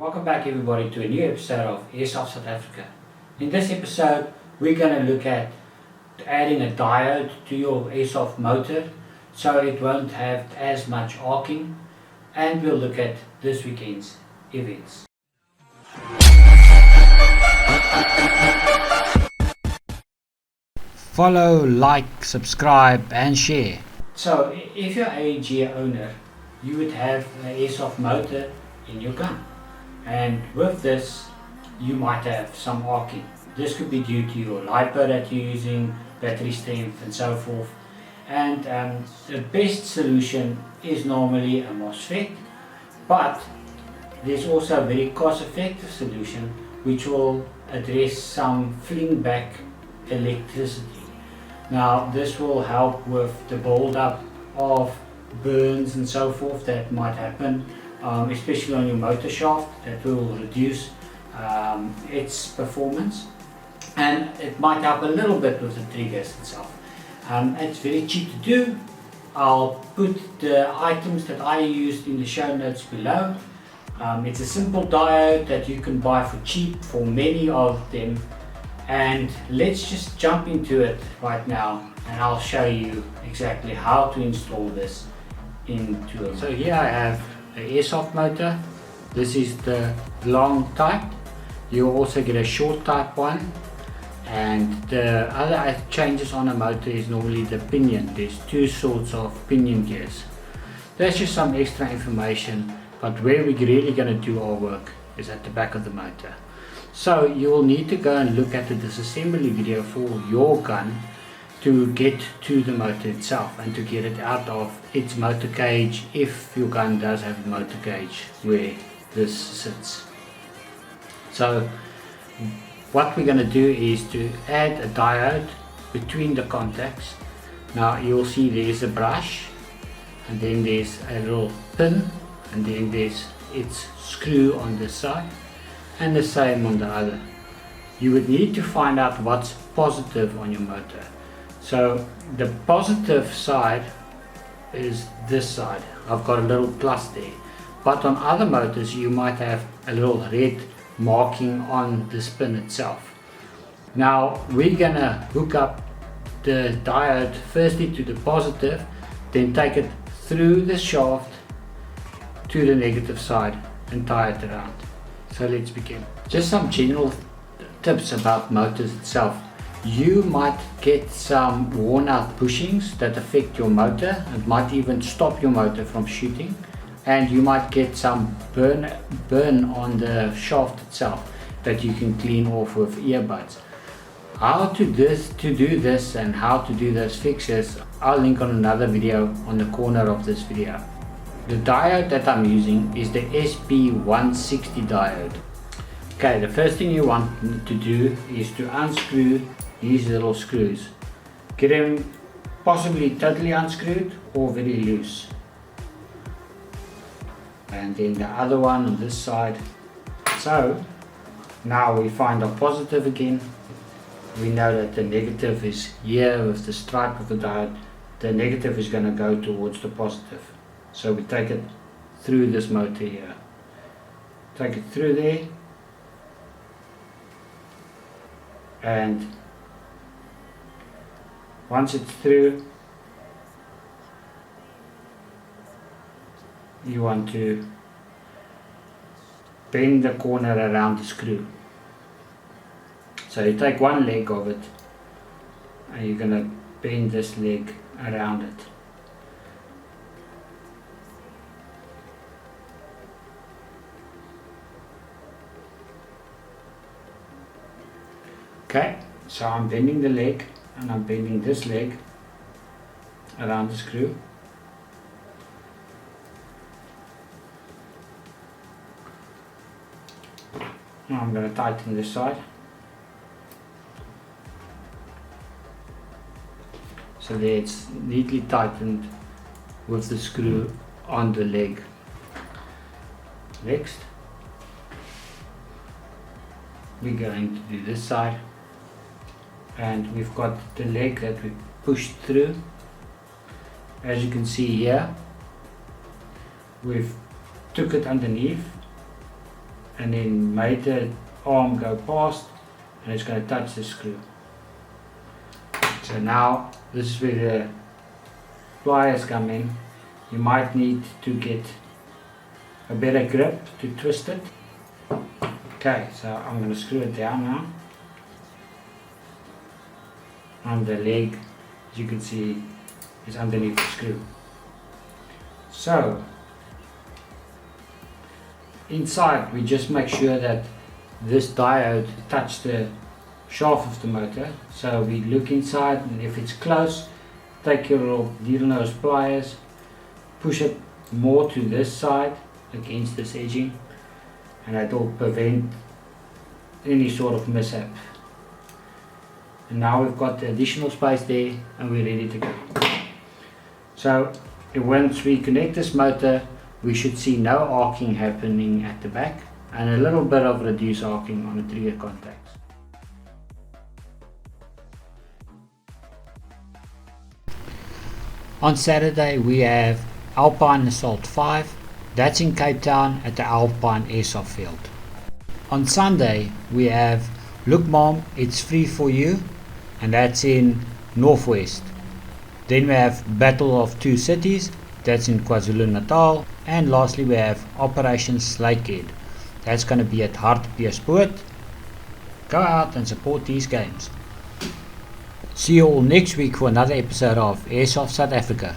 Welcome back everybody to a new episode of Airsoft South Africa. In this episode we're going to look at adding a diode to your Airsoft motor so it won't have as much arcing, and we'll look at this weekend's events. Follow, like, subscribe and share. So if you're a AG owner, you would have an Airsoft motor in your gun, and with this you might have some arcing. This could be due to your LiPo that you're using, battery strength and so forth, and the best solution is normally a MOSFET, but there's also a very cost effective solution which will address some fling back electricity. Now this will help with the build up of burns and so forth that might happen, especially on your motor shaft. That will reduce its performance, and it might help a little bit with the triggers itself. It's very cheap to do. I'll put the items that I used in the show notes below. It's a simple diode that you can buy for cheap for many of them, and let's just jump into it right now and I'll show you exactly how to install this into it. So here I have an Airsoft motor. This is the long type. You'll also get a short type one, and the other changes on a motor is normally the pinion. There's two sorts of pinion gears. That's just some extra information, but where we're really going to do our work is at the back of the motor. So you will need to go and look at the disassembly video for your gun to get to the motor itself and to get it out of its motor cage, if your gun does have a motor cage where this sits. So what we're going to do is to add a diode between the contacts. Now you'll see there's a brush, and then there's a little pin, and then there's its screw on this side, and the same on the other. You would need to find out what's positive on your motor. So the positive side is this side. I've got a little plus there, but on other motors you might have a little red marking on the pin itself. Now we're gonna hook up the diode firstly to the positive, then take it through the shaft to the negative side and tie it around. So let's begin. Just some general tips about motors itself. You might get some worn out bushings that affect your motor and might even stop your motor from shooting, and you might get some burn on the shaft itself that you can clean off with earbuds. How to do this and how to do those fixes, I'll link on another video on the corner of this video. The diode that I'm using is the SP160 diode. Okay, the first thing you want to do is to unscrew these little screws. Get them possibly totally unscrewed or very loose. And then the other one on this side. So now we find our positive again. We know that the negative is here with the stripe of the diode. The negative is going to go towards the positive. So we take it through this motor here. Take it through there, and once it's through, you want to bend the corner around the screw. So you take one leg of it and you're going to bend this leg around it. Okay, so I'm bending the leg, and I'm bending this leg around the screw. Now I'm going to tighten this side. So there it's neatly tightened with the screw on the leg. Next, we're going to do this side. And we've got the leg that we pushed through. As you can see here, we've took it underneath and then make the arm go past, and it's going to touch the screw. So now this is where the pliers come in. You might need to get a better grip to twist it. Okay, so I'm going to screw it down now. And the leg, as you can see, is underneath the screw. So inside we just make sure that this diode touches the shaft of the motor. So we look inside, and if it's close, take your needle nose pliers, push it more to this side against this edging, and that will prevent any sort of mishap. And now we've got the additional space there, and we're ready to go. So once we connect this motor, we should see no arcing happening at the back, and a little bit of reduced arcing on the trigger contacts. On Saturday we have Alpine Assault 5, that's in Cape Town at the Alpine Airsoft field. On Sunday we have Look Mom, It's Free For You, and that's in Northwest. Then we have Battle of Two Cities, that's in KwaZulu-Natal, and lastly we have Operation Slakehead, that's going to be at Hartbeespoort. Go out and support these games. See you all next week for another episode of Airsoft South Africa.